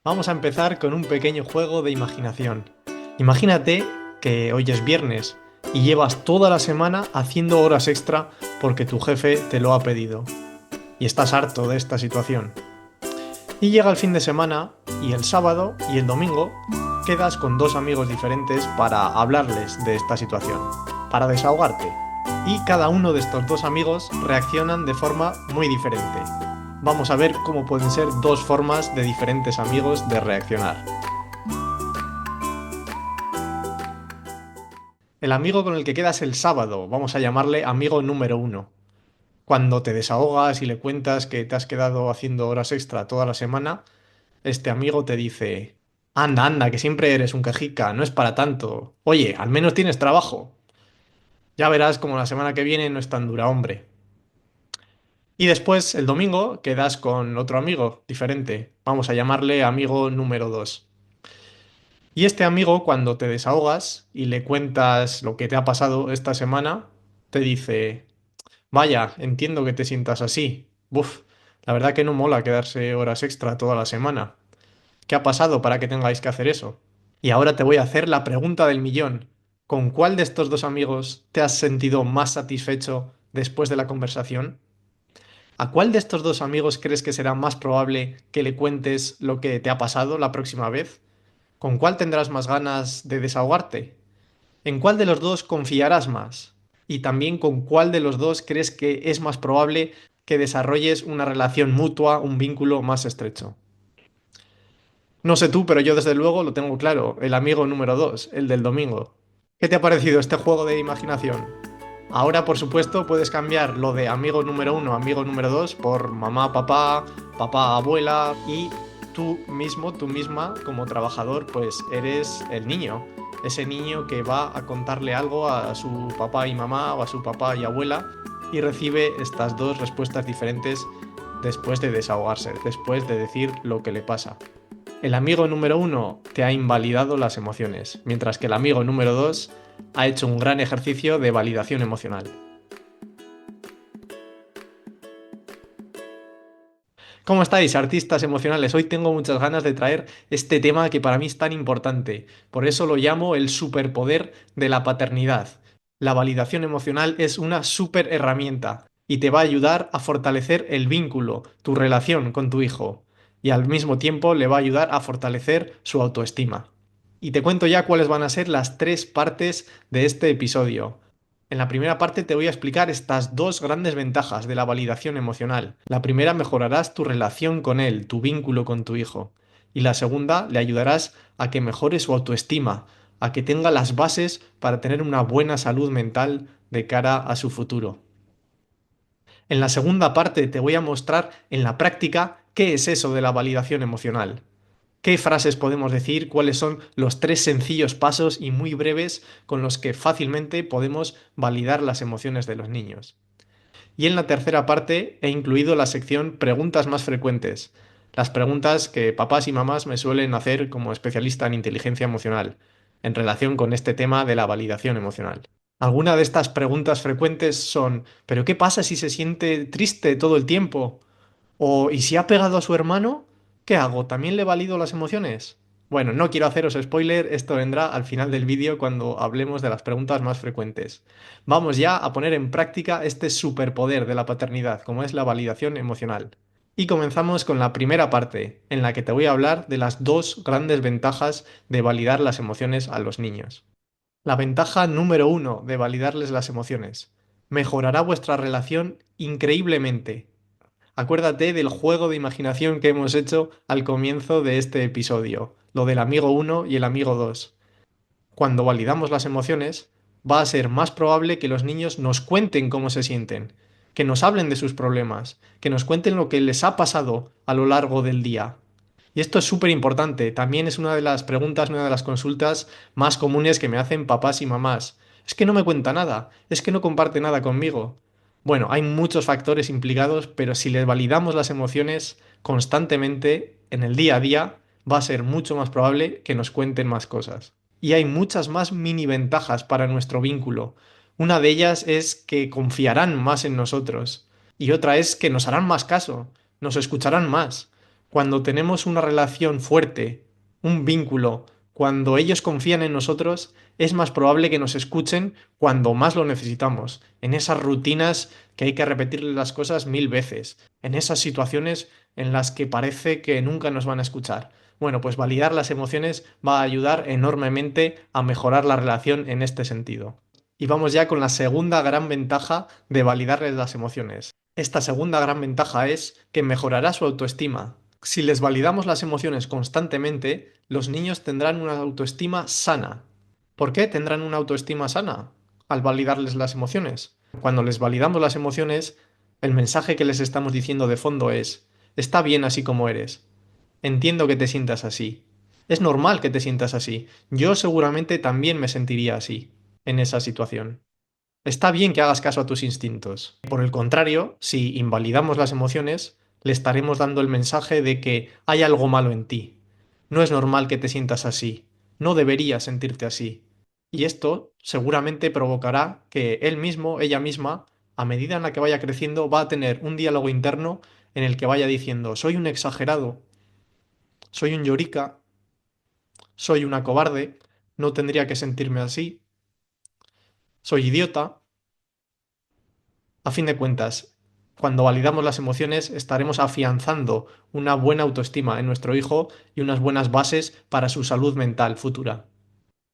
Vamos a empezar con un pequeño juego de imaginación. Imagínate que hoy es viernes y llevas toda la semana haciendo horas extra porque tu jefe te lo ha pedido. Y estás harto de esta situación. Y llega el fin de semana y el sábado y el domingo quedas con dos amigos diferentes para hablarles de esta situación, para desahogarte. Y cada uno de estos dos amigos reaccionan de forma muy diferente. Vamos a ver cómo pueden ser dos formas de diferentes amigos de reaccionar. El amigo con el que quedas el sábado, vamos a llamarle amigo número uno. Cuando te desahogas y le cuentas que te has quedado haciendo horas extra toda la semana, este amigo te dice: anda, anda, que siempre eres un quejica, no es para tanto. Oye, al menos tienes trabajo. Ya verás como la semana que viene no es tan dura, hombre. Y después, el domingo, quedas con otro amigo diferente. Vamos a llamarle amigo número 2. Y este amigo, cuando te desahogas y le cuentas lo que te ha pasado esta semana, te dice: vaya, entiendo que te sientas así. Buf, la verdad que no mola quedarse horas extra toda la semana. ¿Qué ha pasado para que tengáis que hacer eso? Y ahora te voy a hacer la pregunta del millón. ¿Con cuál de estos dos amigos te has sentido más satisfecho después de la conversación? ¿A cuál de estos dos amigos crees que será más probable que le cuentes lo que te ha pasado la próxima vez? ¿Con cuál tendrás más ganas de desahogarte? ¿En cuál de los dos confiarás más? Y también con cuál de los dos crees que es más probable que desarrolles una relación mutua, un vínculo más estrecho. No sé tú, pero yo desde luego lo tengo claro, el amigo número 2, el del domingo. ¿Qué te ha parecido este juego de imaginación? Ahora, por supuesto, puedes cambiar lo de amigo número uno, amigo número 2 por mamá, papá, papá, abuela y tú mismo, tú misma, como trabajador, pues eres el niño. Ese niño que va a contarle algo a su papá y mamá o a su papá y abuela y recibe estas dos respuestas diferentes después de desahogarse, después de decir lo que le pasa. El amigo número uno te ha invalidado las emociones, mientras que el amigo número 2 ha hecho un gran ejercicio de validación emocional. ¿Cómo estáis, artistas emocionales? Hoy tengo muchas ganas de traer este tema que para mí es tan importante. Por eso lo llamo el superpoder de la paternidad. La validación emocional es una super herramienta y te va a ayudar a fortalecer el vínculo, tu relación con tu hijo, y al mismo tiempo le va a ayudar a fortalecer su autoestima. Y te cuento ya cuáles van a ser las tres partes de este episodio. En la primera parte te voy a explicar estas dos grandes ventajas de la validación emocional. La primera, mejorarás tu relación con él, tu vínculo con tu hijo. Y la segunda, le ayudarás a que mejore su autoestima, a que tenga las bases para tener una buena salud mental de cara a su futuro. En la segunda parte te voy a mostrar en la práctica qué es eso de la validación emocional. ¿Qué frases podemos decir? ¿Cuáles son los tres sencillos pasos y muy breves con los que fácilmente podemos validar las emociones de los niños? Y en la tercera parte he incluido la sección preguntas más frecuentes, las preguntas que papás y mamás me suelen hacer como especialista en inteligencia emocional, en relación con este tema de la validación emocional. Algunas de estas preguntas frecuentes son: ¿pero qué pasa si se siente triste todo el tiempo? O ¿y si ha pegado a su hermano? ¿Qué hago? ¿También le valido las emociones? Bueno, no quiero haceros spoiler, esto vendrá al final del vídeo cuando hablemos de las preguntas más frecuentes. Vamos ya a poner en práctica este superpoder de la paternidad, como es la validación emocional. Y comenzamos con la primera parte, en la que te voy a hablar de las dos grandes ventajas de validar las emociones a los niños. La ventaja número uno de validarles las emociones: mejorará vuestra relación increíblemente. Acuérdate del juego de imaginación que hemos hecho al comienzo de este episodio, lo del amigo uno y el amigo 2. Cuando validamos las emociones, va a ser más probable que los niños nos cuenten cómo se sienten, que nos hablen de sus problemas, que nos cuenten lo que les ha pasado a lo largo del día. Y esto es súper importante, también es una de las preguntas, una de las consultas más comunes que me hacen papás y mamás. Es que no me cuenta nada, es que no comparte nada conmigo. Bueno, hay muchos factores implicados, pero si les validamos las emociones constantemente en el día a día, va a ser mucho más probable que nos cuenten más cosas. Y hay muchas más mini ventajas para nuestro vínculo. Una de ellas es que confiarán más en nosotros. Y otra es que nos harán más caso, nos escucharán más. Cuando tenemos una relación fuerte, un vínculo, cuando ellos confían en nosotros, es más probable que nos escuchen cuando más lo necesitamos, en esas rutinas que hay que repetirles las cosas 1000 veces, en esas situaciones en las que parece que nunca nos van a escuchar. Bueno, pues validar las emociones va a ayudar enormemente a mejorar la relación en este sentido. Y vamos ya con la segunda gran ventaja de validarles las emociones. Esta segunda gran ventaja es que mejorará su autoestima. Si les validamos las emociones constantemente, los niños tendrán una autoestima sana. ¿Por qué tendrán una autoestima sana? Al validarles las emociones. Cuando les validamos las emociones, el mensaje que les estamos diciendo de fondo es, está bien así como eres. Entiendo que te sientas así. Es normal que te sientas así. Yo seguramente también me sentiría así, en esa situación. Está bien que hagas caso a tus instintos. Por el contrario, si invalidamos las emociones, le estaremos dando el mensaje de que hay algo malo en ti. No es normal que te sientas así. No deberías sentirte así. Y esto seguramente provocará que él mismo, ella misma, a medida en la que vaya creciendo, va a tener un diálogo interno en el que vaya diciendo, soy un exagerado, soy un llorica, soy una cobarde, no tendría que sentirme así, soy idiota. A fin de cuentas, cuando validamos las emociones, estaremos afianzando una buena autoestima en nuestro hijo y unas buenas bases para su salud mental futura.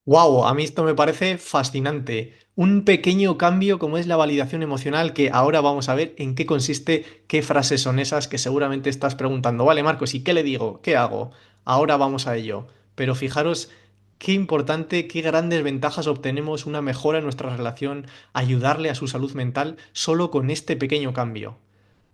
¡Wow! A mí esto me parece fascinante. Un pequeño cambio como es la validación emocional que ahora vamos a ver en qué consiste, qué frases son esas que seguramente estás preguntando. Vale, Marcos, ¿y qué le digo? ¿Qué hago? Ahora vamos a ello. Pero fijaros qué importante, qué grandes ventajas obtenemos una mejora en nuestra relación, ayudarle a su salud mental solo con este pequeño cambio.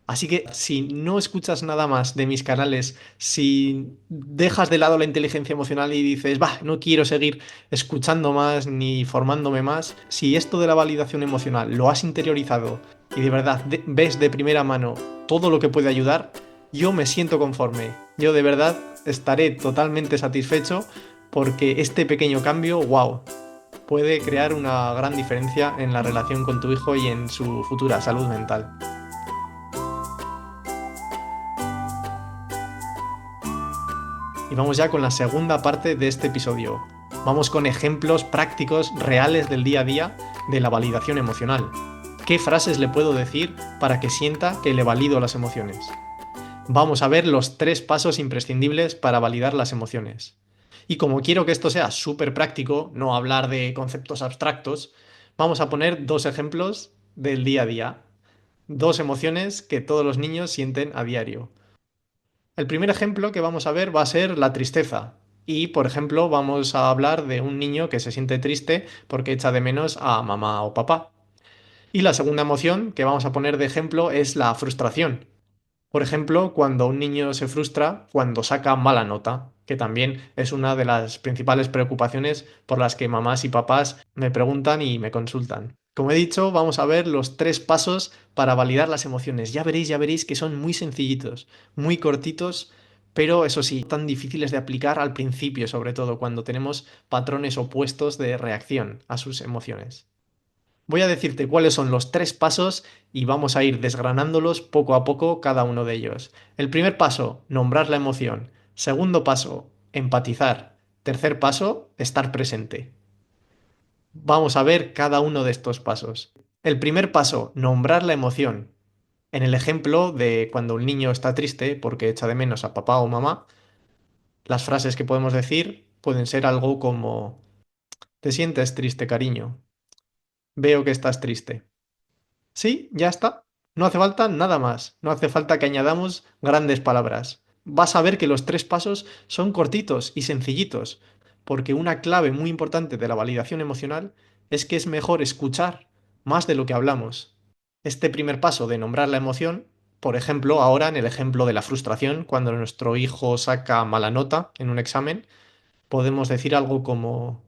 Así que si no escuchas nada más de mis canales, si dejas de lado la inteligencia emocional y dices, bah, no quiero seguir escuchando más ni formándome más, si esto de la validación emocional lo has interiorizado y de verdad ves de primera mano todo lo que puede ayudar, yo me siento conforme. Yo de verdad estaré totalmente satisfecho porque este pequeño cambio, wow, puede crear una gran diferencia en la relación con tu hijo y en su futura salud mental. Y vamos ya con la segunda parte de este episodio. Vamos con ejemplos prácticos reales del día a día de la validación emocional. ¿Qué frases le puedo decir para que sienta que le valido las emociones? Vamos a ver los 3 pasos imprescindibles para validar las emociones. Y como quiero que esto sea súper práctico, no hablar de conceptos abstractos, vamos a poner 2 ejemplos del día a día. 2 emociones que todos los niños sienten a diario. El primer ejemplo que vamos a ver va a ser la tristeza. Y, por ejemplo, vamos a hablar de un niño que se siente triste porque echa de menos a mamá o papá. Y la segunda emoción que vamos a poner de ejemplo es la frustración. Por ejemplo, cuando un niño se frustra cuando saca mala nota, que también es una de las principales preocupaciones por las que mamás y papás me preguntan y me consultan. Como he dicho, vamos a ver los 3 pasos para validar las emociones. Ya veréis que son muy sencillitos, muy cortitos, pero eso sí, tan difíciles de aplicar al principio, sobre todo cuando tenemos patrones opuestos de reacción a sus emociones. Voy a decirte cuáles son los 3 pasos y vamos a ir desgranándolos poco a poco cada uno de ellos. El primer paso, nombrar la emoción. Segundo paso, empatizar. Tercer paso, estar presente. Vamos a ver cada uno de estos pasos. El primer paso, nombrar la emoción. En el ejemplo de cuando un niño está triste porque echa de menos a papá o mamá, las frases que podemos decir pueden ser algo como, ¿te sientes triste, cariño? Veo que estás triste. Sí, ya está. No hace falta nada más. No hace falta que añadamos grandes palabras. Vas a ver que los 3 pasos son cortitos y sencillitos, porque una clave muy importante de la validación emocional es que es mejor escuchar más de lo que hablamos. Este primer paso de nombrar la emoción, por ejemplo, ahora en el ejemplo de la frustración, cuando nuestro hijo saca mala nota en un examen, podemos decir algo como,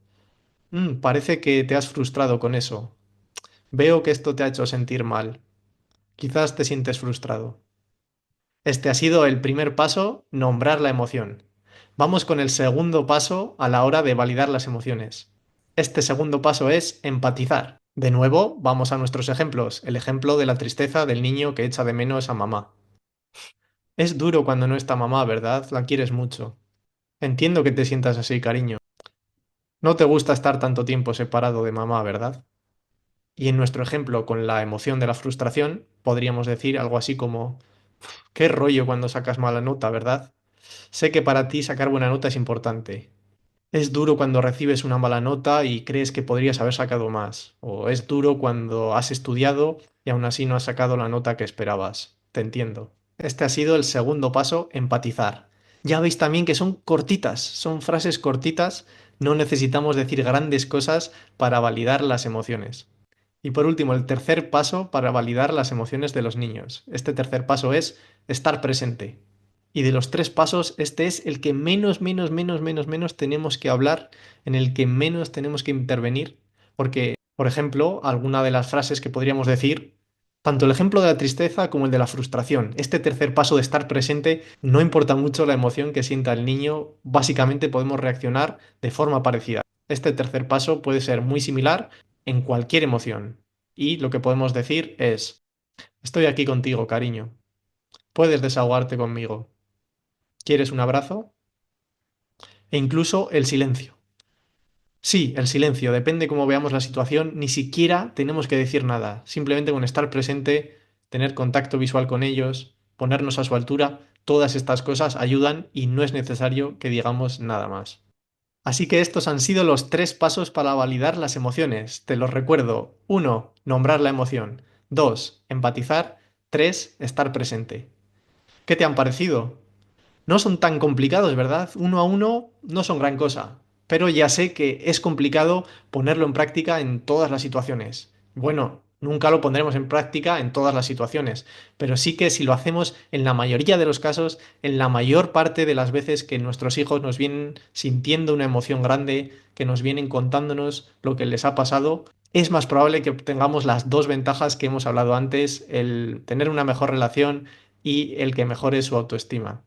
parece que te has frustrado con eso. Veo que esto te ha hecho sentir mal. Quizás te sientes frustrado. Este ha sido el primer paso, nombrar la emoción. Vamos con el segundo paso a la hora de validar las emociones. Este segundo paso es empatizar. De nuevo, vamos a nuestros ejemplos. El ejemplo de la tristeza del niño que echa de menos a mamá. Es duro cuando no está mamá, ¿verdad? La quieres mucho. Entiendo que te sientas así, cariño. No te gusta estar tanto tiempo separado de mamá, ¿verdad? Y en nuestro ejemplo con la emoción de la frustración, podríamos decir algo así como, qué rollo cuando sacas mala nota, ¿verdad? Sé que para ti sacar buena nota es importante. Es duro cuando recibes una mala nota y crees que podrías haber sacado más. O es duro cuando has estudiado y aún así no has sacado la nota que esperabas. Te entiendo. Este ha sido el segundo paso, empatizar. Ya veis también que son cortitas, son frases cortitas, no necesitamos decir grandes cosas para validar las emociones. Y por último, el tercer paso para validar las emociones de los niños. Este tercer paso es estar presente. Y de los tres pasos, este es el que menos tenemos que hablar, en el que menos tenemos que intervenir, porque, por ejemplo, alguna de las frases que podríamos decir, tanto el ejemplo de la tristeza como el de la frustración, este tercer paso de estar presente, no importa mucho la emoción que sienta el niño, básicamente podemos reaccionar de forma parecida. Este tercer paso puede ser muy similar en cualquier emoción. Y lo que podemos decir es, estoy aquí contigo, cariño. Puedes desahogarte conmigo. ¿Quieres un abrazo? E incluso el silencio. Sí, el silencio, depende cómo veamos la situación, ni siquiera tenemos que decir nada, simplemente con estar presente, tener contacto visual con ellos, ponernos a su altura, todas estas cosas ayudan y no es necesario que digamos nada más. Así que estos han sido los tres pasos para validar las emociones. Te los recuerdo. 1. Nombrar la emoción. 2. Empatizar. 3. Estar presente. ¿Qué te han parecido? No son tan complicados, ¿verdad? Uno a uno no son gran cosa, pero ya sé que es complicado ponerlo en práctica en todas las situaciones. Bueno, nunca lo pondremos en práctica en todas las situaciones, pero sí que si lo hacemos en la mayoría de los casos, en la mayor parte de las veces que nuestros hijos nos vienen sintiendo una emoción grande, que nos vienen contándonos lo que les ha pasado, es más probable que obtengamos las dos ventajas que hemos hablado antes, el tener una mejor relación y el que mejore su autoestima.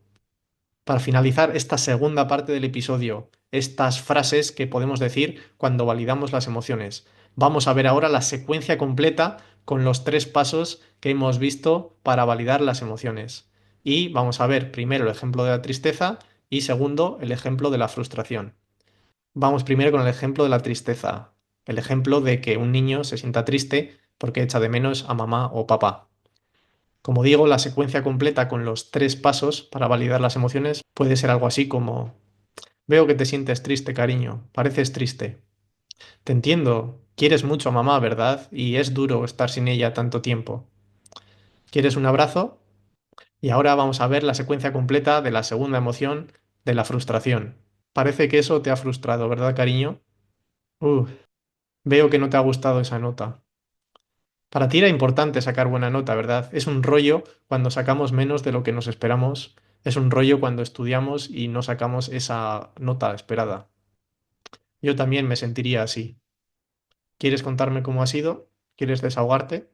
Para finalizar esta segunda parte del episodio, estas frases que podemos decir cuando validamos las emociones. Vamos a ver ahora la secuencia completa con los tres pasos que hemos visto para validar las emociones. Y vamos a ver primero el ejemplo de la tristeza y segundo el ejemplo de la frustración. Vamos primero con el ejemplo de la tristeza, el ejemplo de que un niño se sienta triste porque echa de menos a mamá o papá. Como digo, la secuencia completa con los tres pasos para validar las emociones puede ser algo así como, veo que te sientes triste, cariño, pareces triste. Te entiendo, quieres mucho a mamá, ¿verdad? Y es duro estar sin ella tanto tiempo. ¿Quieres un abrazo? Y ahora vamos a ver la secuencia completa de la segunda emoción, de la frustración. Parece que eso te ha frustrado, ¿verdad, cariño? Uh, veo que no te ha gustado esa nota. Para ti era importante sacar buena nota, ¿verdad? Es un rollo cuando sacamos menos de lo que nos esperamos. Es un rollo cuando estudiamos y no sacamos esa nota esperada. Yo también me sentiría así. ¿Quieres contarme cómo ha sido? ¿Quieres desahogarte?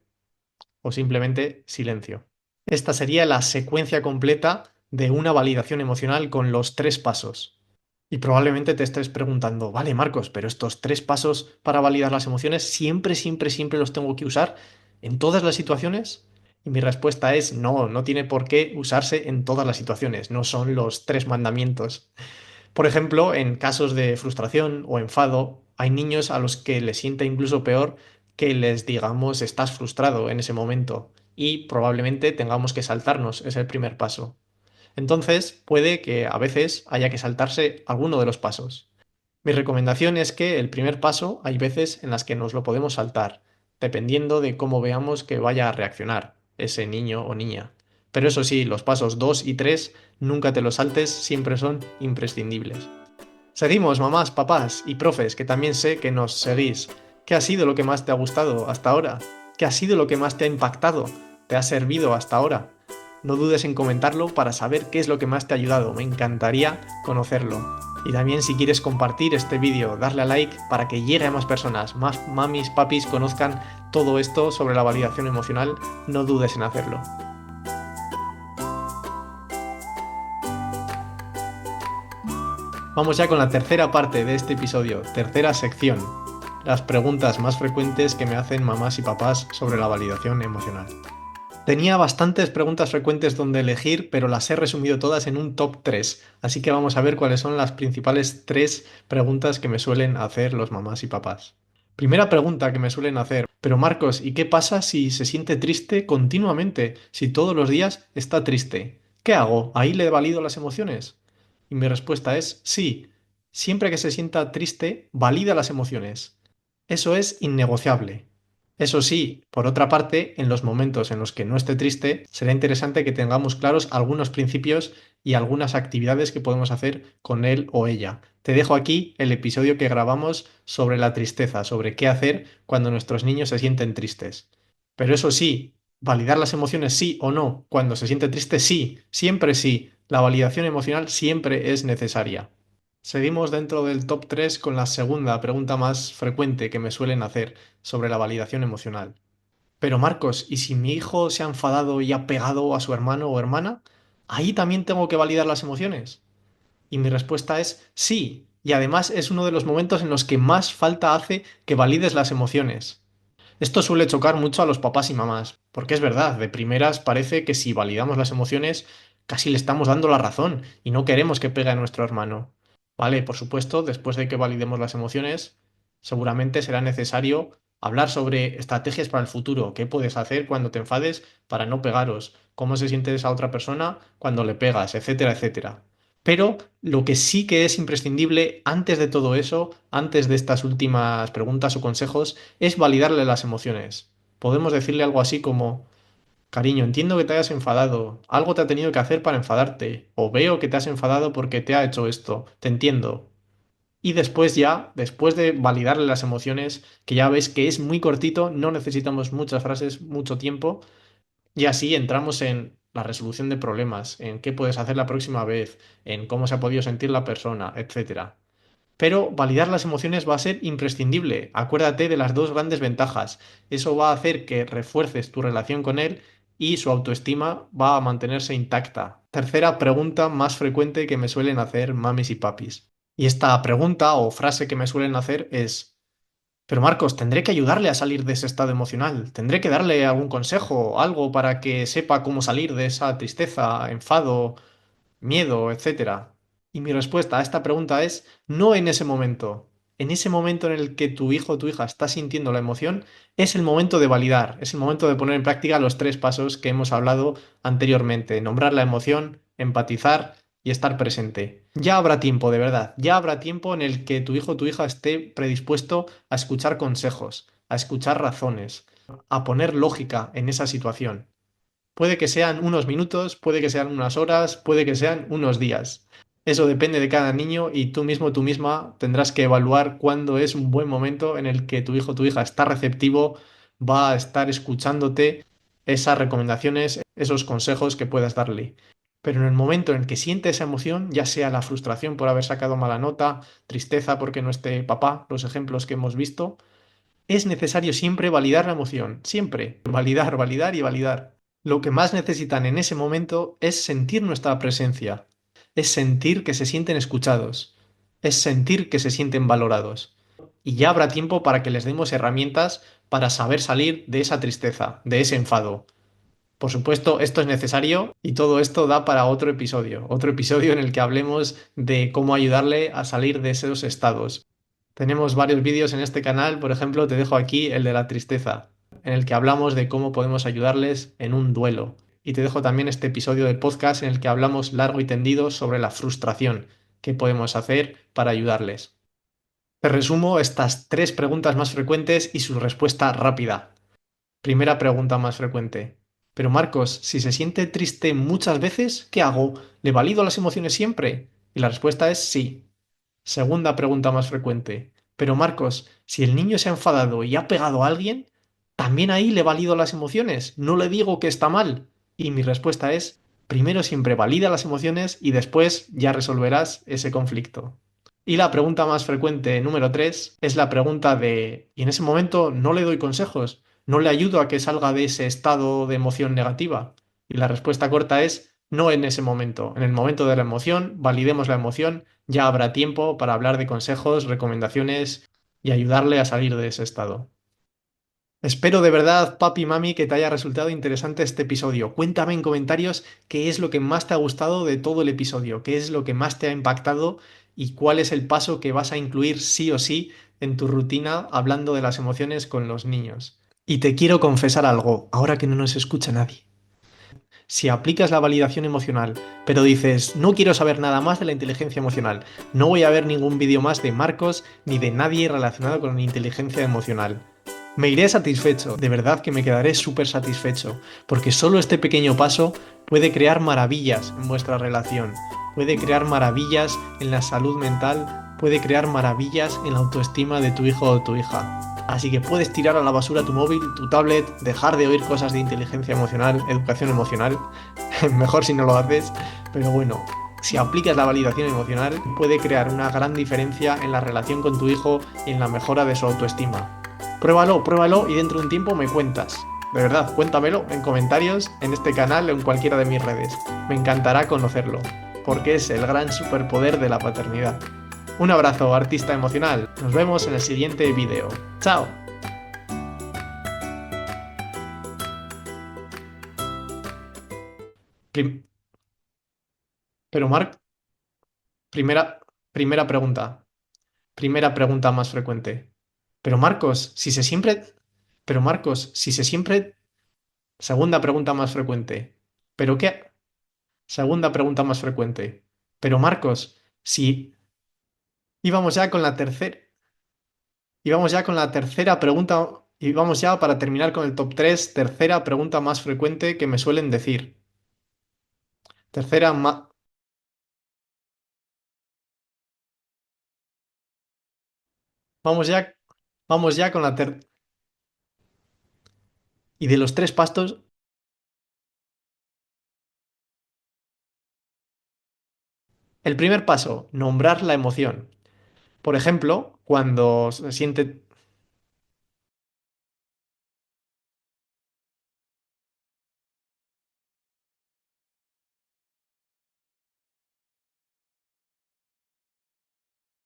¿O simplemente silencio? Esta sería la secuencia completa de una validación emocional con los tres pasos. Y probablemente te estés preguntando, vale, Marcos, pero estos tres pasos para validar las emociones siempre los tengo que usar en todas las situaciones. Y mi respuesta es no, no tiene por qué usarse en todas las situaciones, no son los tres mandamientos. Por ejemplo, en casos de frustración o enfado, hay niños a los que les sienta incluso peor que les digamos estás frustrado en ese momento y probablemente tengamos que saltarnos, es el primer paso. Entonces, puede que a veces haya que saltarse alguno de los pasos. Mi recomendación es que el primer paso hay veces en las que nos lo podemos saltar, dependiendo de cómo veamos que vaya a reaccionar ese niño o niña. Pero eso sí, los pasos 2 y 3 nunca te los saltes, siempre son imprescindibles. Seguimos, mamás, papás y profes, que también sé que nos seguís. ¿Qué ha sido lo que más te ha gustado hasta ahora? ¿Qué ha sido lo que más te ha impactado? ¿Te ha servido hasta ahora? No dudes en comentarlo para saber qué es lo que más te ha ayudado, me encantaría conocerlo. Y también si quieres compartir este vídeo, darle a like para que llegue a más personas, más mamis, papis conozcan todo esto sobre la validación emocional, no dudes en hacerlo. Vamos ya con la tercera parte de este episodio, tercera sección, las preguntas más frecuentes que me hacen mamás y papás sobre la validación emocional. Tenía bastantes preguntas frecuentes donde elegir, pero las he resumido todas en un top 3. Así que vamos a ver cuáles son las principales 3 preguntas que me suelen hacer los mamás y papás. Primera pregunta que me suelen hacer, pero Marcos, ¿y qué pasa si se siente triste continuamente? Si todos los días está triste. ¿Qué hago? ¿Ahí le valido las emociones? Y mi respuesta es sí. Siempre que se sienta triste, valida las emociones. Eso es innegociable. Eso sí, por otra parte, en los momentos en los que no esté triste, será interesante que tengamos claros algunos principios y algunas actividades que podemos hacer con él o ella. Te dejo aquí el episodio que grabamos sobre la tristeza, sobre qué hacer cuando nuestros niños se sienten tristes. Pero eso sí, validar las emociones sí o no, cuando se siente triste sí, siempre sí. La validación emocional siempre es necesaria. Seguimos dentro del top 3 con la segunda pregunta más frecuente que me suelen hacer sobre la validación emocional. Pero Marcos, ¿y si mi hijo se ha enfadado y ha pegado a su hermano o hermana? ¿Ahí también tengo que validar las emociones? Y mi respuesta es sí, y además es uno de los momentos en los que más falta hace que valides las emociones. Esto suele chocar mucho a los papás y mamás, porque es verdad, de primeras parece que si validamos las emociones casi le estamos dando la razón y no queremos que pegue a nuestro hermano. Vale, por supuesto, después de que validemos las emociones, seguramente será necesario hablar sobre estrategias para el futuro, qué puedes hacer cuando te enfades para no pegaros, cómo se siente esa otra persona cuando le pegas, etcétera, etcétera. Pero lo que sí que es imprescindible antes de todo eso, antes de estas últimas preguntas o consejos, es validarle las emociones. Podemos decirle algo así como, cariño, entiendo que te hayas enfadado, algo te ha tenido que hacer para enfadarte, o veo que te has enfadado porque te ha hecho esto, te entiendo. Y después ya, después de validarle las emociones, que ya ves que es muy cortito, no necesitamos muchas frases, mucho tiempo, y así entramos en la resolución de problemas, en qué puedes hacer la próxima vez, en cómo se ha podido sentir la persona, etcétera. Pero validar las emociones va a ser imprescindible. Acuérdate de las dos grandes ventajas. Eso va a hacer que refuerces tu relación con él y su autoestima va a mantenerse intacta. Tercera pregunta más frecuente que me suelen hacer mamis y papis. Y esta pregunta o frase que me suelen hacer es, pero Marcos, tendré que ayudarle a salir de ese estado emocional. Tendré que darle algún consejo, algo para que sepa cómo salir de esa tristeza, enfado, miedo, etcétera. Y mi respuesta a esta pregunta es no en ese momento. En ese momento en el que tu hijo o tu hija está sintiendo la emoción, es el momento de validar, es el momento de poner en práctica los 3 pasos que hemos hablado anteriormente. Nombrar la emoción, empatizar y estar presente. Ya habrá tiempo, de verdad, ya habrá tiempo en el que tu hijo o tu hija esté predispuesto a escuchar consejos, a escuchar razones, a poner lógica en esa situación. Puede que sean unos minutos, puede que sean unas horas, puede que sean unos días. Eso depende de cada niño y tú mismo, tú misma tendrás que evaluar cuándo es un buen momento en el que tu hijo o tu hija está receptivo, va a estar escuchándote esas recomendaciones, esos consejos que puedas darle. Pero en el momento en el que siente esa emoción, ya sea la frustración por haber sacado mala nota, tristeza porque no esté papá, los ejemplos que hemos visto, es necesario siempre validar la emoción, siempre, validar, validar y validar. Lo que más necesitan en ese momento es sentir nuestra presencia, es sentir que se sienten escuchados, es sentir que se sienten valorados. Y ya habrá tiempo para que les demos herramientas para saber salir de esa tristeza, de ese enfado. Por supuesto, esto es necesario y todo esto da para otro episodio en el que hablemos de cómo ayudarle a salir de esos estados. Tenemos varios vídeos en este canal, por ejemplo, te dejo aquí el de la tristeza, en el que hablamos de cómo podemos ayudarles en un duelo. Y te dejo también este episodio del podcast en el que hablamos largo y tendido sobre la frustración, qué podemos hacer para ayudarles. Te resumo estas 3 preguntas más frecuentes y su respuesta rápida. Primera pregunta más frecuente. Pero Marcos, si se siente triste muchas veces, ¿qué hago? ¿Le valido las emociones siempre? Y la respuesta es sí. Segunda pregunta más frecuente. Pero Marcos, si el niño se ha enfadado y ha pegado a alguien, ¿también ahí le valido las emociones? No le digo que está mal. Y mi respuesta es, primero siempre valida las emociones y después ya resolverás ese conflicto. Y la pregunta más frecuente, número 3, es la pregunta de, ¿y en ese momento no le doy consejos? ¿No le ayudo a que salga de ese estado de emoción negativa? Y la respuesta corta es, no en ese momento. En el momento de la emoción, validemos la emoción, ya habrá tiempo para hablar de consejos, recomendaciones y ayudarle a salir de ese estado. Espero de verdad, papi y mami, que te haya resultado interesante este episodio. Cuéntame en comentarios qué es lo que más te ha gustado de todo el episodio, qué es lo que más te ha impactado y cuál es el paso que vas a incluir sí o sí en tu rutina hablando de las emociones con los niños. Y te quiero confesar algo, ahora que no nos escucha nadie. Si aplicas la validación emocional, pero dices, no quiero saber nada más de la inteligencia emocional, no voy a ver ningún vídeo más de Marcos ni de nadie relacionado con la inteligencia emocional. Me iré satisfecho, de verdad que me quedaré súper satisfecho, porque solo este pequeño paso puede crear maravillas en vuestra relación, puede crear maravillas en la salud mental, puede crear maravillas en la autoestima de tu hijo o tu hija. Así que puedes tirar a la basura tu móvil, tu tablet, dejar de oír cosas de inteligencia emocional, educación emocional, mejor si no lo haces, pero bueno, si aplicas la validación emocional puede crear una gran diferencia en la relación con tu hijo y en la mejora de su autoestima. Pruébalo, pruébalo y dentro de un tiempo me cuentas. De verdad, cuéntamelo en comentarios, en este canal o en cualquiera de mis redes. Me encantará conocerlo, porque es el gran superpoder de la paternidad. Un abrazo, artista emocional. Nos vemos en el siguiente video. ¡Chao! Prim- Pero Marc, primera, primera pregunta. Primera pregunta más frecuente. Pero Marcos, si se siempre... Pero Marcos, si se siempre... Segunda pregunta más frecuente. ¿Pero qué? Segunda pregunta más frecuente. Pero Marcos, si íbamos ya con la tercera... Íbamos ya con la tercera pregunta... Y vamos ya para terminar con el top 3. Tercera pregunta más frecuente que me suelen decir. Tercera más... Vamos ya... Vamos ya con la ter... Y de los tres pastos... El primer paso, nombrar la emoción. Por ejemplo, cuando se siente